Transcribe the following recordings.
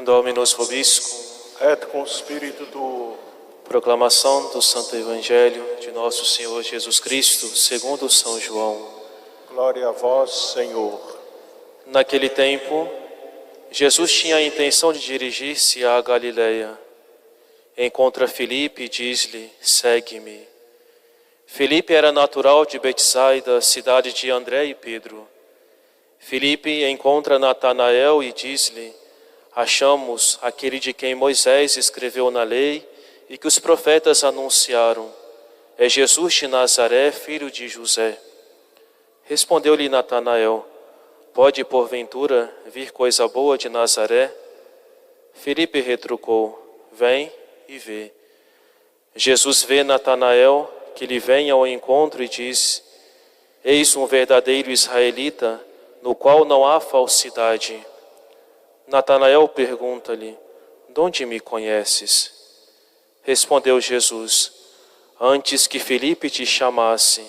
Dominus vobiscum, et cum spiritu tuo. proclamação do Santo Evangelho de Nosso Senhor Jesus Cristo, segundo São João. Glória a vós, Senhor. Naquele tempo, Jesus tinha a intenção de dirigir-se à Galileia. Encontra Filipe e diz-lhe: segue-me. Filipe era natural de Betsaida, cidade de André e Pedro. Filipe encontra Natanael e diz-lhe: achamos aquele de quem Moisés escreveu na lei e que os profetas anunciaram. É Jesus de Nazaré, filho de José. Respondeu-lhe Natanael: pode porventura vir coisa boa de Nazaré? Filipe retrucou: vem e vê. Jesus vê Natanael, que lhe vem ao encontro, e diz: eis um verdadeiro israelita, no qual não há falsidade. Natanael pergunta-lhe: de onde me conheces? Respondeu Jesus: antes que Filipe te chamasse,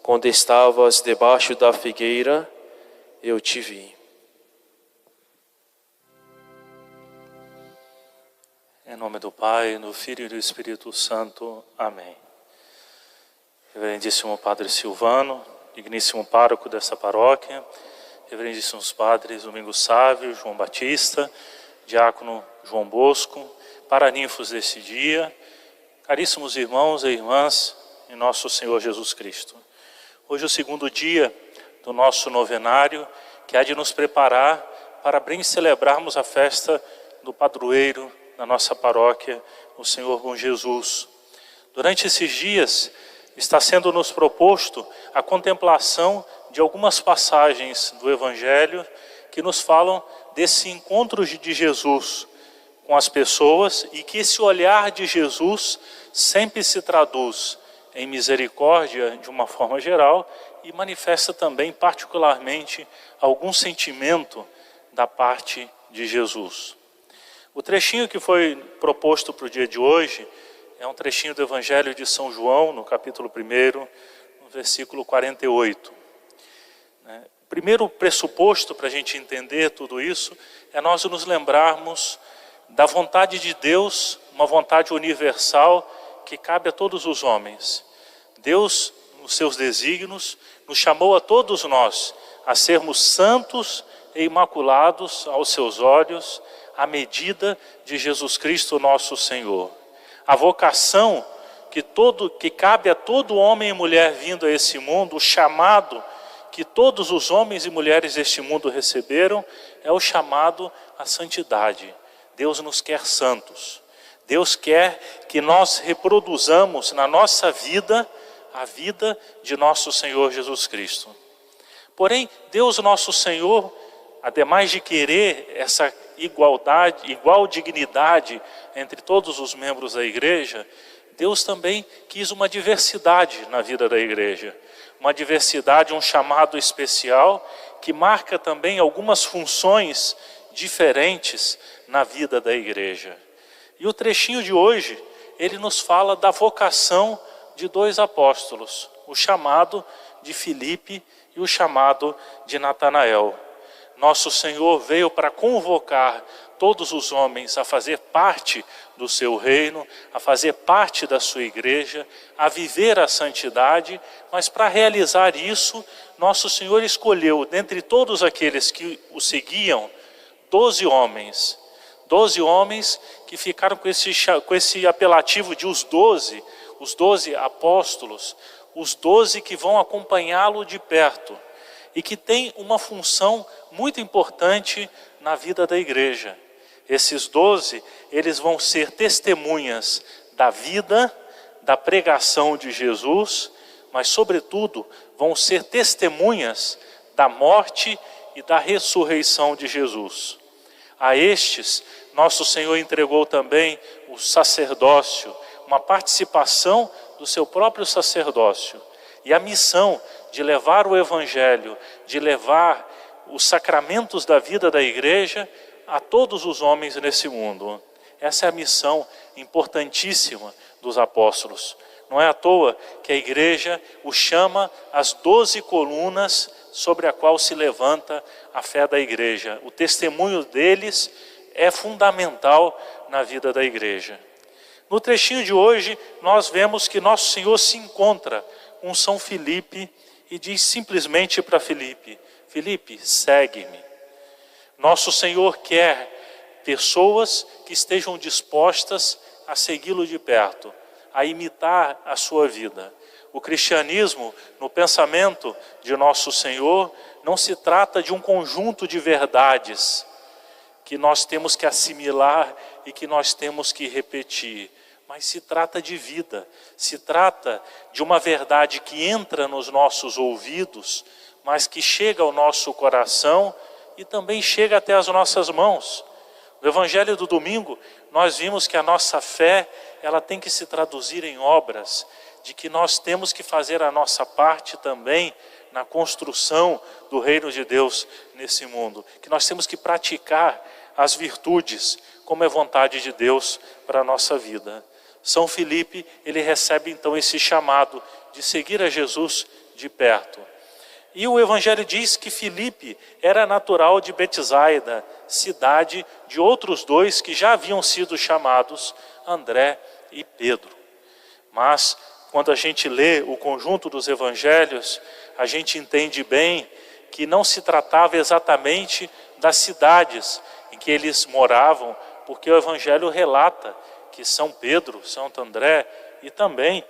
quando estavas debaixo da figueira, eu te vi. Em nome do Pai, do Filho e do Espírito Santo. Amém. Reverendíssimo Padre Silvano, digníssimo pároco dessa paróquia, reverendíssimos padres Domingos Sávio, João Batista, diácono João Bosco, paraninfos desse dia, caríssimos irmãos e irmãs em nosso Senhor Jesus Cristo. Hoje é o segundo dia do nosso novenário, que há de nos preparar para bem celebrarmos a festa do padroeiro na nossa paróquia, o Senhor Bom Jesus. Durante esses dias está sendo nos proposto a contemplação de algumas passagens do Evangelho que nos falam desse encontro de Jesus com as pessoas e que esse olhar de Jesus sempre se traduz em misericórdia de uma forma geral e manifesta também particularmente algum sentimento da parte de Jesus. O trechinho que foi proposto para o dia de hoje é um trechinho do Evangelho de São João, no capítulo 1, no versículo 48. O primeiro pressuposto para a gente entender tudo isso é nós nos lembrarmos da vontade de Deus, uma vontade universal que cabe a todos os homens. Deus, nos seus desígnios, nos chamou a todos nós a sermos santos e imaculados aos seus olhos, à medida de Jesus Cristo nosso Senhor. A vocação que cabe a todo homem e mulher vindo a esse mundo, o chamado que todos os homens e mulheres deste mundo receberam, é o chamado à santidade. Deus nos quer santos. Deus quer que nós reproduzamos na nossa vida a vida de nosso Senhor Jesus Cristo. Porém, Deus nosso Senhor, ademais de querer essa igual dignidade entre todos os membros da igreja, Deus também quis uma diversidade na vida da igreja. Uma diversidade, um chamado especial que marca também algumas funções diferentes na vida da igreja. E o trechinho de hoje, ele nos fala da vocação de dois apóstolos, o chamado de Filipe e o chamado de Natanael. Nosso Senhor veio para convocar todos os homens a fazer parte do seu reino, a fazer parte da sua igreja, a viver a santidade, mas para realizar isso, nosso Senhor escolheu, dentre todos aqueles que o seguiam, 12 homens. 12 homens que ficaram com esse apelativo de os 12 apóstolos, os 12 que vão acompanhá-lo de perto e que têm uma função muito importante na vida da igreja. Esses 12, eles vão ser testemunhas da vida, da pregação de Jesus, mas sobretudo vão ser testemunhas da morte e da ressurreição de Jesus. A estes, nosso Senhor entregou também o sacerdócio, uma participação do seu próprio sacerdócio e a missão de levar o Evangelho, de levar os sacramentos da vida da igreja a todos os homens nesse mundo. Essa é a missão importantíssima dos apóstolos. Não é à toa que a igreja o chama as 12 colunas sobre a qual se levanta a fé da igreja. O testemunho deles é fundamental na vida da igreja. No trechinho de hoje, nós vemos que Nosso Senhor se encontra com São Filipe e diz simplesmente para Filipe: Filipe, segue-me. Nosso Senhor quer pessoas que estejam dispostas a segui-lo de perto, a imitar a sua vida. O cristianismo, no pensamento de Nosso Senhor, não se trata de um conjunto de verdades que nós temos que assimilar e que nós temos que repetir, mas se trata de vida, se trata de uma verdade que entra nos nossos ouvidos, mas que chega ao nosso coração e também chega até as nossas mãos. No Evangelho do domingo, nós vimos que a nossa fé, ela tem que se traduzir em obras, de que nós temos que fazer a nossa parte também na construção do reino de Deus nesse mundo, que nós temos que praticar as virtudes, como é vontade de Deus para a nossa vida. São Filipe, ele recebe então esse chamado de seguir a Jesus de perto. E o Evangelho diz que Filipe era natural de Betsaida, cidade de outros dois que já haviam sido chamados, André e Pedro. Mas quando a gente lê o conjunto dos evangelhos, a gente entende bem que não se tratava exatamente das cidades em que eles moravam, porque o evangelho relata que São Pedro, Santo André e também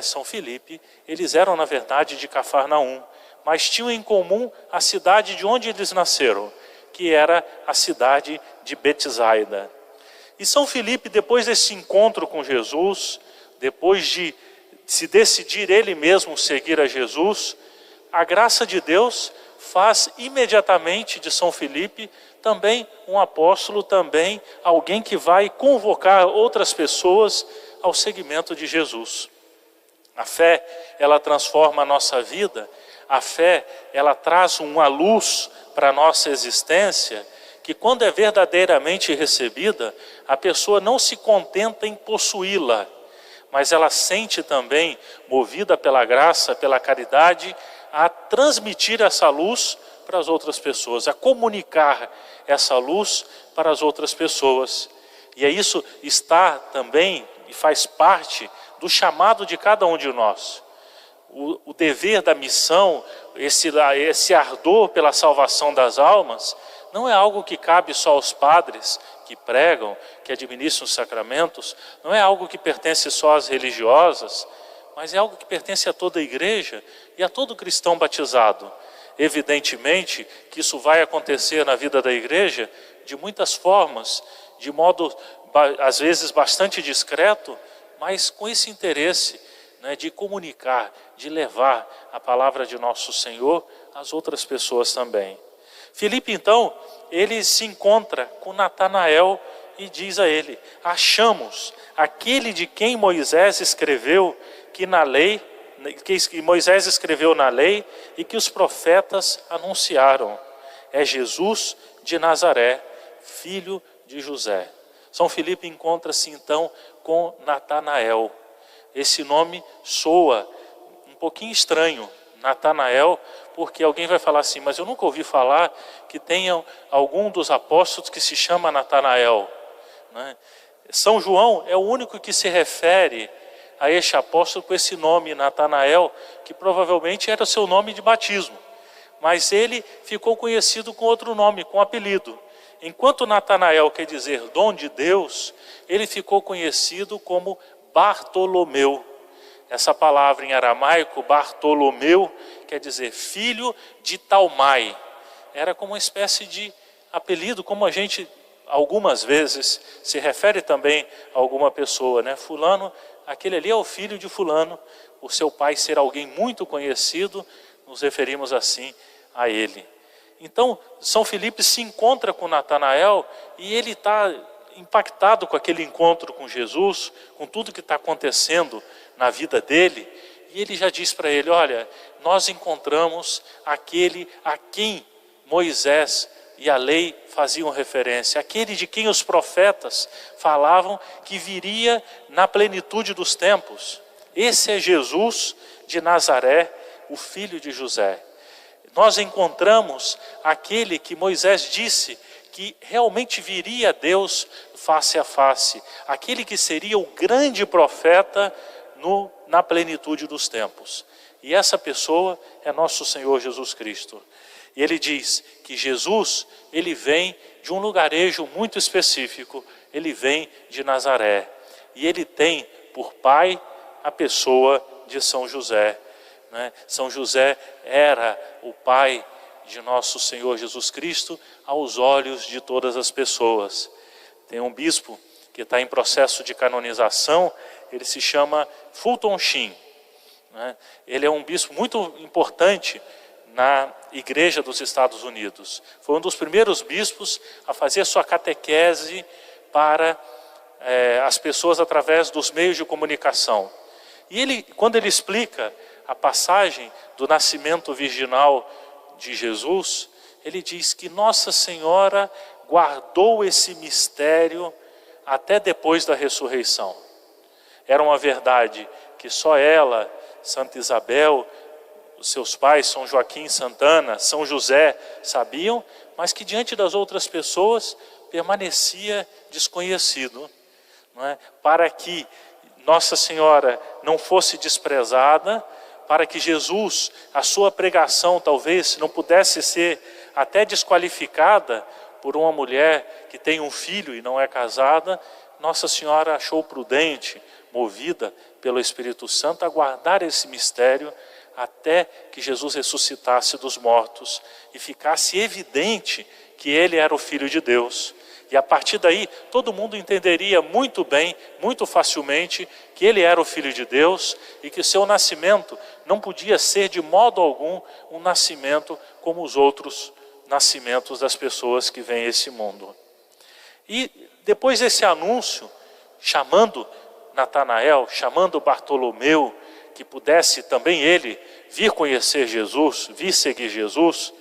São Filipe, eles eram na verdade de Cafarnaum, mas tinham em comum a cidade de onde eles nasceram, que era a cidade de Betsaida. E São Filipe, depois desse encontro com Jesus, depois de se decidir ele mesmo seguir a Jesus, a graça de Deus faz imediatamente de São Filipe também um apóstolo, também alguém que vai convocar outras pessoas ao seguimento de Jesus. A fé, ela transforma a nossa vida, a fé, ela traz uma luz para a nossa existência, que quando é verdadeiramente recebida, a pessoa não se contenta em possuí-la, mas ela sente também, movida pela graça, pela caridade, a transmitir essa luz para as outras pessoas, a comunicar essa luz para as outras pessoas. E isso está também e faz parte do chamado de cada um de nós. O dever da missão, esse ardor pela salvação das almas, não é algo que cabe só aos padres que pregam, que administram os sacramentos, não é algo que pertence só às religiosas, mas é algo que pertence a toda a igreja e a todo cristão batizado. Evidentemente que isso vai acontecer na vida da igreja de muitas formas, de modo às vezes bastante discreto, mas com esse interesse, de comunicar, de levar a palavra de nosso Senhor às outras pessoas também. Filipe então, ele se encontra com Natanael e diz a ele: achamos aquele de quem Moisés escreveu que Moisés escreveu na lei e que os profetas anunciaram. É Jesus de Nazaré, filho de José. São Filipe encontra-se então com Natanael. Esse nome soa um pouquinho estranho, Natanael, porque alguém vai falar assim: mas eu nunca ouvi falar que tenha algum dos apóstolos que se chama Natanael. São João é o único que se refere a este apóstolo com esse nome, Natanael, que provavelmente era o seu nome de batismo. Mas ele ficou conhecido com outro nome, com apelido. Enquanto Natanael quer dizer dom de Deus, ele ficou conhecido como Bartolomeu. Essa palavra em aramaico, Bartolomeu, quer dizer filho de Talmai. Era como uma espécie de apelido, como a gente algumas vezes se refere também a alguma pessoa, fulano, aquele ali é o filho de fulano, por seu pai ser alguém muito conhecido, nos referimos assim a ele. Então, São Filipe se encontra com Natanael e ele está impactado com aquele encontro com Jesus, com tudo que está acontecendo na vida dele, e ele já diz para ele: olha, nós encontramos aquele a quem Moisés e a lei faziam referência, aquele de quem os profetas falavam que viria na plenitude dos tempos. Esse é Jesus de Nazaré, o filho de José. Nós encontramos aquele que Moisés disse que realmente viria a Deus face a face, aquele que seria o grande profeta na plenitude dos tempos. E essa pessoa é nosso Senhor Jesus Cristo. E ele diz que Jesus, ele vem de um lugarejo muito específico, ele vem de Nazaré. E ele tem por pai a pessoa de São José. Né? São José era o pai de nosso Senhor Jesus Cristo aos olhos de todas as pessoas. Tem um bispo que está em processo de canonização, ele se chama Fulton Sheen. Né? Ele é um bispo muito importante na Igreja dos Estados Unidos. Foi um dos primeiros bispos a fazer sua catequese para as pessoas através dos meios de comunicação. E ele, quando ele explica a passagem do nascimento virginal de Jesus, ele diz que Nossa Senhora guardou esse mistério até depois da ressurreição. Era uma verdade que só ela, Santa Isabel, os seus pais, São Joaquim, Santa Ana, São José, sabiam, mas que diante das outras pessoas permanecia desconhecido. Não é? Para que Nossa Senhora não fosse desprezada, para que Jesus, a sua pregação talvez não pudesse ser até desqualificada por uma mulher que tem um filho e não é casada, Nossa Senhora achou prudente, movida pelo Espírito Santo, a guardar esse mistério até que Jesus ressuscitasse dos mortos e ficasse evidente que ele era o Filho de Deus. E a partir daí, todo mundo entenderia muito bem, muito facilmente, que ele era o Filho de Deus e que o seu nascimento não podia ser de modo algum um nascimento como os outros nascimentos das pessoas que vêm a esse mundo. E depois desse anúncio, chamando Natanael, chamando Bartolomeu, que pudesse também ele vir conhecer Jesus, vir seguir Jesus,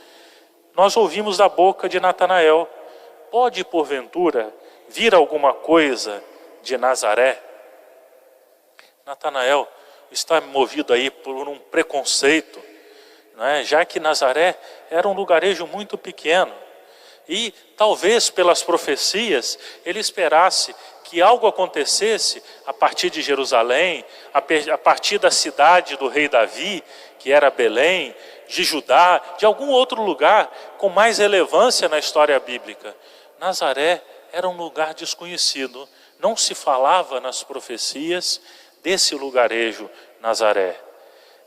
nós ouvimos da boca de Natanael: pode porventura vir alguma coisa de Nazaré? Natanael está movido aí por um preconceito, não é? Já que Nazaré era um lugarejo muito pequeno e talvez pelas profecias ele esperasse que algo acontecesse a partir de Jerusalém, a partir da cidade do rei Davi, que era Belém, de Judá, de algum outro lugar com mais relevância na história bíblica. Nazaré era um lugar desconhecido, não se falava nas profecias desse lugarejo Nazaré.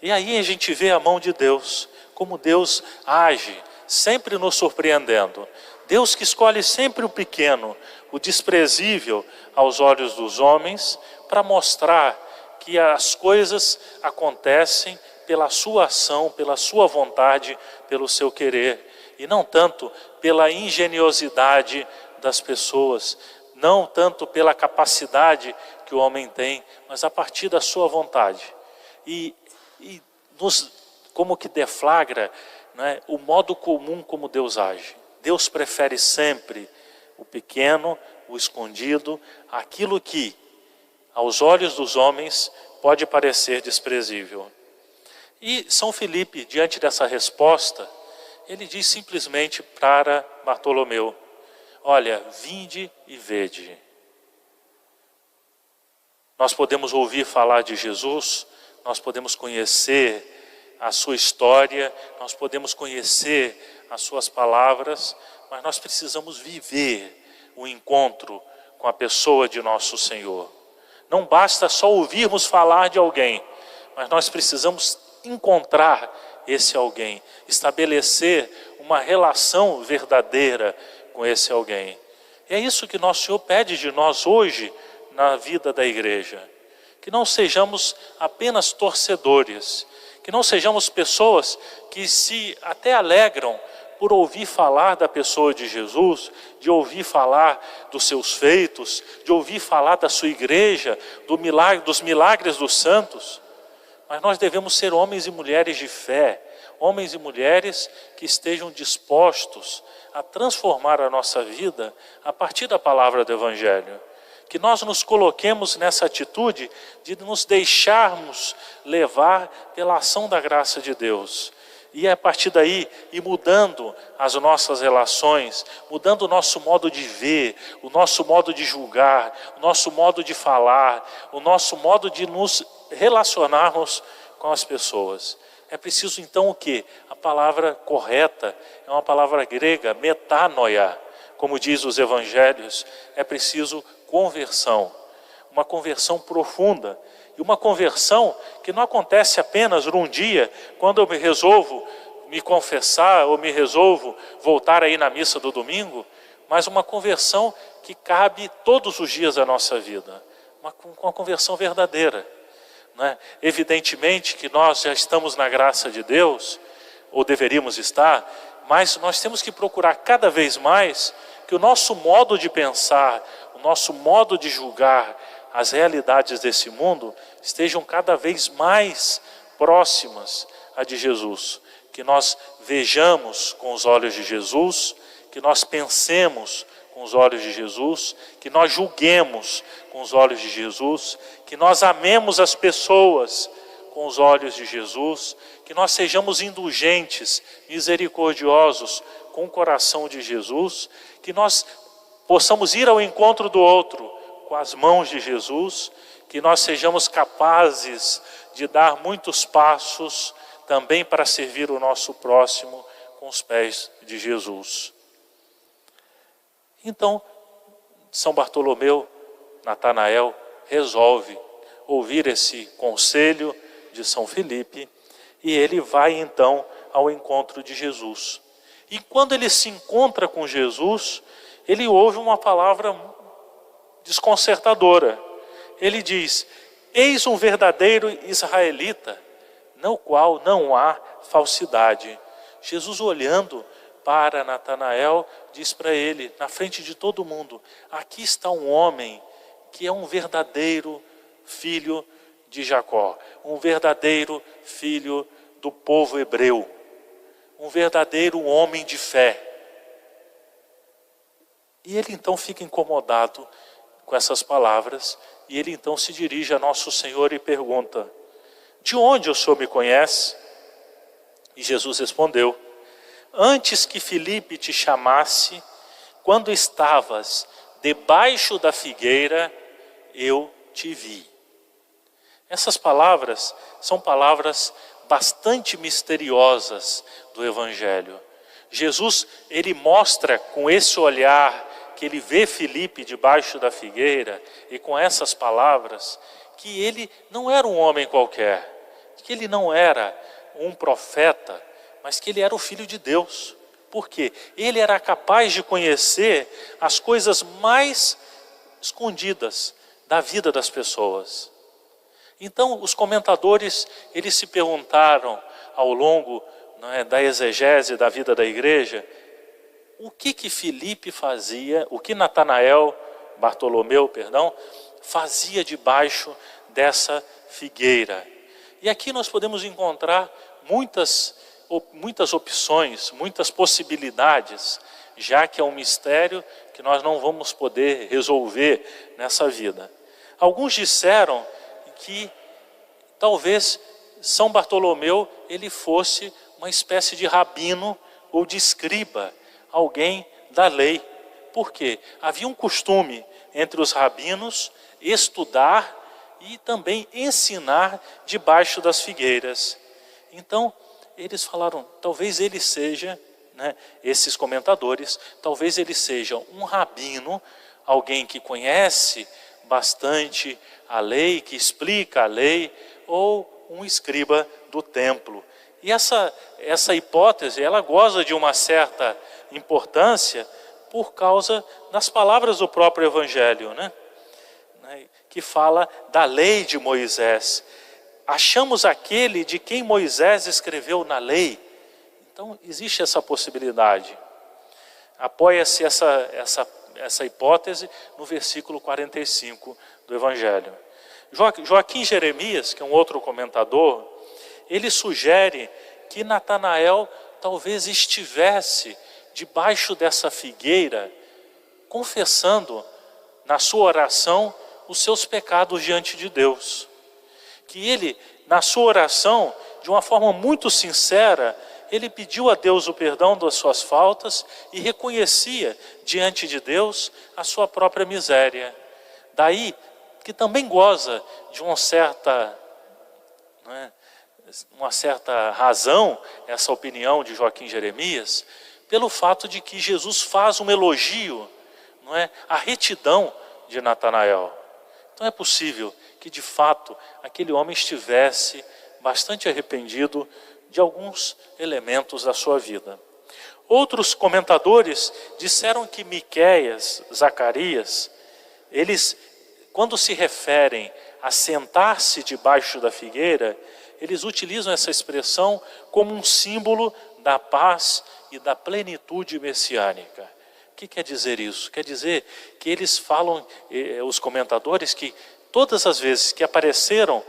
E aí a gente vê a mão de Deus, como Deus age, sempre nos surpreendendo. Deus que escolhe sempre o pequeno, o desprezível aos olhos dos homens, para mostrar que as coisas acontecem pela sua ação, pela sua vontade, pelo seu querer, e não tanto pela engenhosidade das pessoas, não tanto pela capacidade que o homem tem, mas a partir da sua vontade. E nos como que deflagra, né, o modo comum como Deus age. Deus prefere sempre o pequeno, o escondido, aquilo que aos olhos dos homens pode parecer desprezível. E São Filipe, diante dessa resposta, ele diz simplesmente para Bartolomeu: olha, vinde e vede. Nós podemos ouvir falar de Jesus, nós podemos conhecer a sua história, nós podemos conhecer as suas palavras, mas nós precisamos viver o encontro com a pessoa de nosso Senhor. Não basta só ouvirmos falar de alguém, mas nós precisamos encontrar esse alguém, estabelecer uma relação verdadeira com esse alguém. E é isso que nosso Senhor pede de nós hoje na vida da igreja. Que não sejamos apenas torcedores, que não sejamos pessoas que se até alegram por ouvir falar da pessoa de Jesus, de ouvir falar dos seus feitos, de ouvir falar da sua igreja, dos milagres dos santos. Mas nós devemos ser homens e mulheres de fé, homens e mulheres que estejam dispostos a transformar a nossa vida a partir da palavra do Evangelho. Que nós nos coloquemos nessa atitude de nos deixarmos levar pela ação da graça de Deus. E a partir daí, ir mudando as nossas relações, mudando o nosso modo de ver, o nosso modo de julgar, o nosso modo de falar, o nosso modo de nos relacionarmos com as pessoas. É preciso então o quê? A palavra correta é uma palavra grega, metanoia. Como diz os evangelhos, é preciso conversão. Uma conversão profunda. E uma conversão que não acontece apenas num dia, quando eu me resolvo me confessar ou me resolvo voltar aí na missa do domingo, mas uma conversão que cabe todos os dias da nossa vida. Uma conversão verdadeira. Né? Evidentemente que nós já estamos na graça de Deus, ou deveríamos estar, mas nós temos que procurar cada vez mais que o nosso modo de pensar, o nosso modo de julgar as realidades desse mundo estejam cada vez mais próximas a de Jesus. Que nós vejamos com os olhos de Jesus, que nós pensemos com os olhos de Jesus, que nós julguemos com os olhos de Jesus, que nós amemos as pessoas com os olhos de Jesus, que nós sejamos indulgentes, misericordiosos com o coração de Jesus, que nós possamos ir ao encontro do outro com as mãos de Jesus, que nós sejamos capazes de dar muitos passos também para servir o nosso próximo com os pés de Jesus. Então, São Bartolomeu, Natanael, resolve ouvir esse conselho de São Filipe e ele vai então ao encontro de Jesus. E quando ele se encontra com Jesus, ele ouve uma palavra desconcertadora. Ele diz: eis um verdadeiro israelita, no qual não há falsidade. Jesus, olhando para Natanael, diz para ele, na frente de todo mundo: aqui está um homem que é um verdadeiro filho de Jacó, um verdadeiro filho do povo hebreu, um verdadeiro homem de fé. E ele então fica incomodado com essas palavras, e ele então se dirige a nosso Senhor e pergunta: de onde o Senhor me conhece? E Jesus respondeu: antes que Filipe te chamasse, quando estavas debaixo da figueira, eu te vi. Essas palavras são palavras bastante misteriosas do Evangelho. Jesus, ele mostra com esse olhar que ele vê Filipe debaixo da figueira, e com essas palavras, que ele não era um homem qualquer, que ele não era um profeta, mas que ele era o Filho de Deus. Por quê? Ele era capaz de conhecer as coisas mais escondidas da vida das pessoas. Então, os comentadores, eles se perguntaram ao longo da exegese da vida da igreja, o que Filipe fazia, o que Bartolomeu, fazia debaixo dessa figueira. E aqui nós podemos encontrar muitas opções, muitas possibilidades, já que é um mistério que nós não vamos poder resolver nessa vida. Alguns disseram que talvez São Bartolomeu ele fosse uma espécie de rabino ou de escriba, alguém da lei. Por quê? Havia um costume entre os rabinos estudar e também ensinar debaixo das figueiras. Então, eles falaram, talvez ele seja, esses comentadores, talvez ele seja um rabino, alguém que conhece bastante a lei, que explica a lei, ou um escriba do templo. E essa hipótese, ela goza de uma certa importância por causa das palavras do próprio Evangelho, que fala da lei de Moisés. Achamos aquele de quem Moisés escreveu na lei. Então existe essa possibilidade. Apoia-se essa hipótese no versículo 45 do Evangelho. Joaquim Jeremias, que é um outro comentador, ele sugere que Natanael talvez estivesse debaixo dessa figueira, confessando na sua oração os seus pecados diante de Deus. Que ele, na sua oração, de uma forma muito sincera, ele pediu a Deus o perdão das suas faltas e reconhecia diante de Deus a sua própria miséria. Daí que também goza de uma certa razão, essa opinião de Joaquim Jeremias, pelo fato de que Jesus faz um elogio, à retidão de Natanael. Então é possível que de fato aquele homem estivesse bastante arrependido de alguns elementos da sua vida. Outros comentadores disseram que Miqueias, Zacarias, eles, quando se referem a sentar-se debaixo da figueira, eles utilizam essa expressão como um símbolo da paz e da plenitude messiânica. O que quer dizer isso? Quer dizer que eles falam, os comentadores, que todas as vezes que apareceram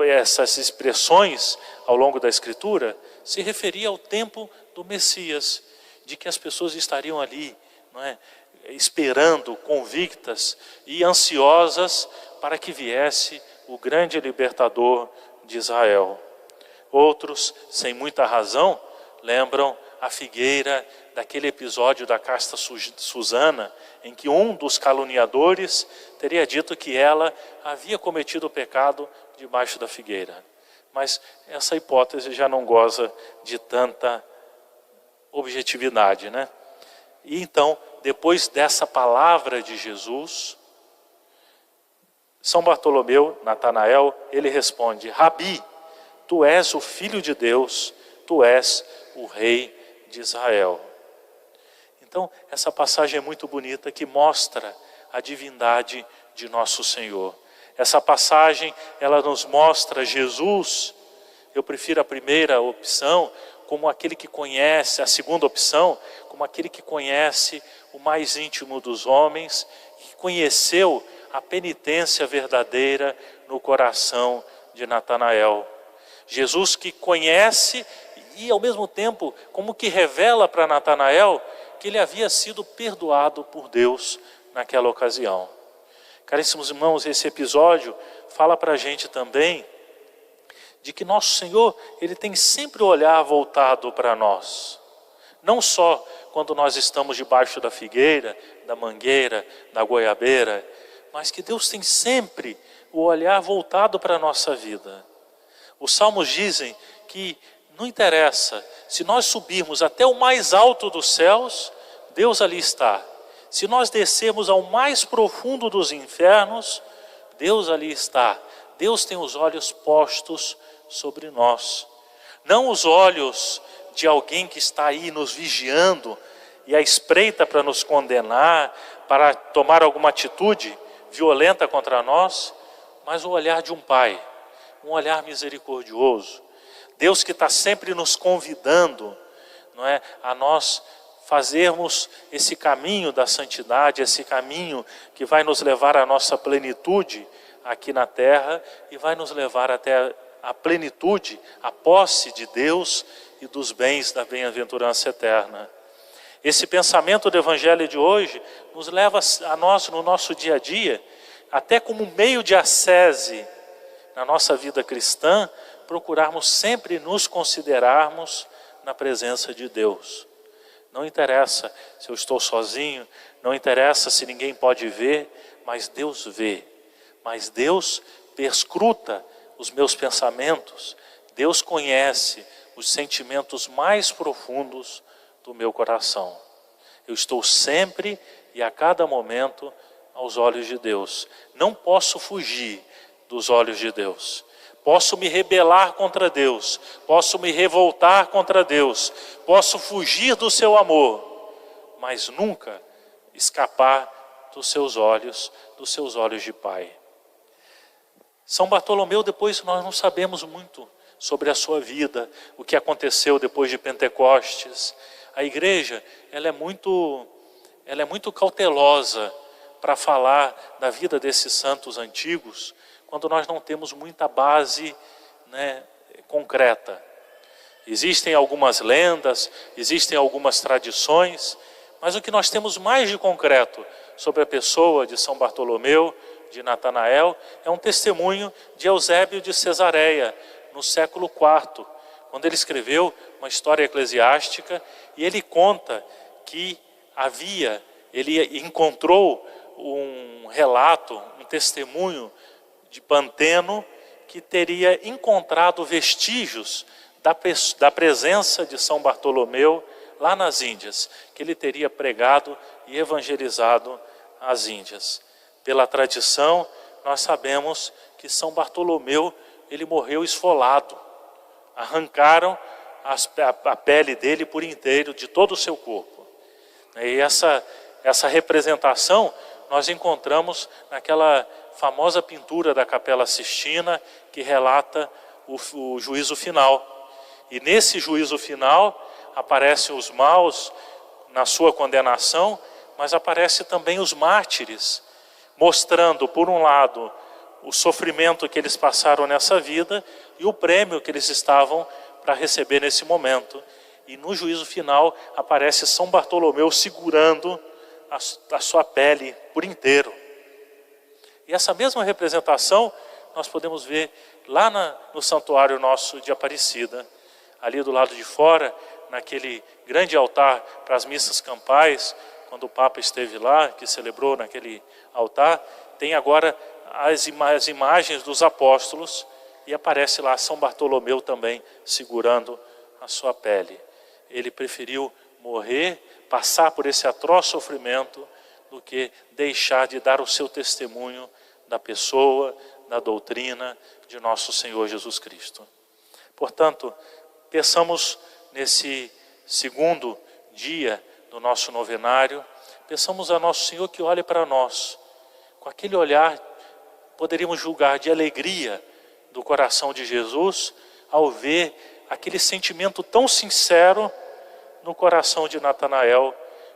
essas expressões ao longo da Escritura, se referia ao tempo do Messias, de que as pessoas estariam ali, esperando, convictas e ansiosas para que viesse o grande libertador de Israel. Outros, sem muita razão, lembram a figueira daquele episódio da casta Susana, em que um dos caluniadores teria dito que ela havia cometido o pecado debaixo da figueira. Mas essa hipótese já não goza de tanta objetividade, E então, depois dessa palavra de Jesus, São Bartolomeu, Natanael, ele responde: Rabi, tu és o Filho de Deus, tu és o Rei de Israel. Então, essa passagem é muito bonita, que mostra a divindade de nosso Senhor. Essa passagem, ela nos mostra Jesus, eu prefiro a primeira opção, como aquele que conhece, a segunda opção, como aquele que conhece o mais íntimo dos homens, que conheceu a penitência verdadeira no coração de Natanael. Jesus que conhece e ao mesmo tempo como que revela para Natanael que ele havia sido perdoado por Deus naquela ocasião. Caríssimos irmãos, esse episódio fala para a gente também de que nosso Senhor, ele tem sempre o olhar voltado para nós. Não só quando nós estamos debaixo da figueira, da mangueira, da goiabeira, mas que Deus tem sempre o olhar voltado para a nossa vida. Os salmos dizem que não interessa, se nós subirmos até o mais alto dos céus, Deus ali está. Se nós descermos ao mais profundo dos infernos, Deus ali está. Deus tem os olhos postos sobre nós. Não os olhos de alguém que está aí nos vigiando e à espreita para nos condenar, para tomar alguma atitude violenta contra nós, mas o olhar de um Pai, um olhar misericordioso. Deus que está sempre nos convidando, a nós fazermos esse caminho da santidade, esse caminho que vai nos levar à nossa plenitude aqui na terra e vai nos levar até a plenitude, a posse de Deus e dos bens da bem-aventurança eterna. Esse pensamento do Evangelho de hoje nos leva a nós, no nosso dia a dia, até como meio de ascese na nossa vida cristã, procurarmos sempre nos considerarmos na presença de Deus. Não interessa se eu estou sozinho, não interessa se ninguém pode ver, mas Deus vê. Mas Deus perscruta os meus pensamentos. Deus conhece os sentimentos mais profundos do meu coração. Eu estou sempre e a cada momento aos olhos de Deus. Não posso fugir dos olhos de Deus. Posso me rebelar contra Deus, posso me revoltar contra Deus, posso fugir do seu amor, mas nunca escapar dos seus olhos de Pai. São Bartolomeu, depois nós não sabemos muito sobre a sua vida, o que aconteceu depois de Pentecostes. A igreja, ela é muito cautelosa para falar da vida desses santos antigos, quando nós não temos muita base concreta. Existem algumas lendas, existem algumas tradições, mas o que nós temos mais de concreto sobre a pessoa de São Bartolomeu, de Natanael, é um testemunho de Eusébio de Cesareia, no século IV, quando ele escreveu uma história eclesiástica, e ele conta que ele encontrou um relato, um testemunho de Panteno, que teria encontrado vestígios da presença de São Bartolomeu lá nas Índias, que ele teria pregado e evangelizado as Índias. Pela tradição, nós sabemos que São Bartolomeu, ele morreu esfolado. Arrancaram a pele dele por inteiro, de todo o seu corpo. E essa representação nós encontramos naquela famosa pintura da Capela Sistina, que relata o juízo final. E nesse juízo final, aparecem os maus na sua condenação, mas aparecem também os mártires, mostrando, por um lado, o sofrimento que eles passaram nessa vida e o prêmio que eles estavam para receber nesse momento. E no juízo final aparece São Bartolomeu segurando a sua pele por inteiro. E essa mesma representação nós podemos ver lá no santuário nosso de Aparecida. Ali do lado de fora, naquele grande altar para as missas campais, quando o Papa esteve lá, que celebrou naquele altar, tem agora as imagens dos apóstolos, e aparece lá São Bartolomeu também segurando a sua pele. Ele preferiu morrer, passar por esse atroz sofrimento, do que deixar de dar o seu testemunho da pessoa, da doutrina de nosso Senhor Jesus Cristo. Portanto, peçamos nesse segundo dia do nosso novenário, peçamos a nosso Senhor que olhe para nós, com aquele olhar, poderíamos julgar, de alegria do coração de Jesus, ao ver aquele sentimento tão sincero no coração de Natanael,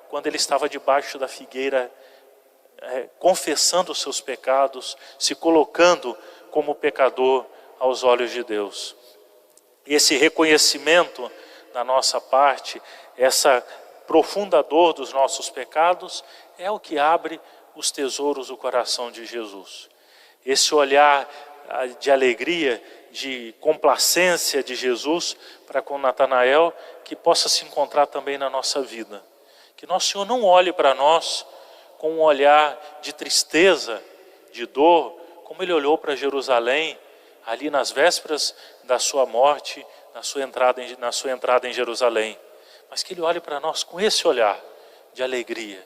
quando ele estava debaixo da figueira, confessando os seus pecados, se colocando como pecador aos olhos de Deus. E esse reconhecimento da nossa parte, essa profunda dor dos nossos pecados, é o que abre os tesouros do coração de Jesus. Esse olhar de alegria, de complacência de Jesus para com Natanael, que possa se encontrar também na nossa vida. Que nosso Senhor não olhe para nós com um olhar de tristeza, de dor, como Ele olhou para Jerusalém, ali nas vésperas da sua morte, na sua entrada em Jerusalém. Mas que Ele olhe para nós com esse olhar de alegria,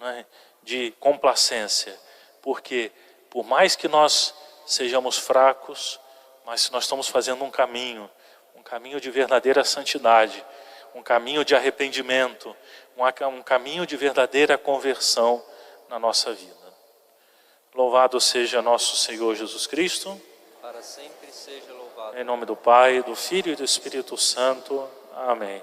não é? De complacência. Porque por mais que nós sejamos fracos, mas nós estamos fazendo um caminho de verdadeira santidade, um caminho de arrependimento, um caminho de verdadeira conversão na nossa vida. Louvado seja nosso Senhor Jesus Cristo. Para sempre seja louvado. Em nome do Pai, do Filho e do Espírito Santo. Amém.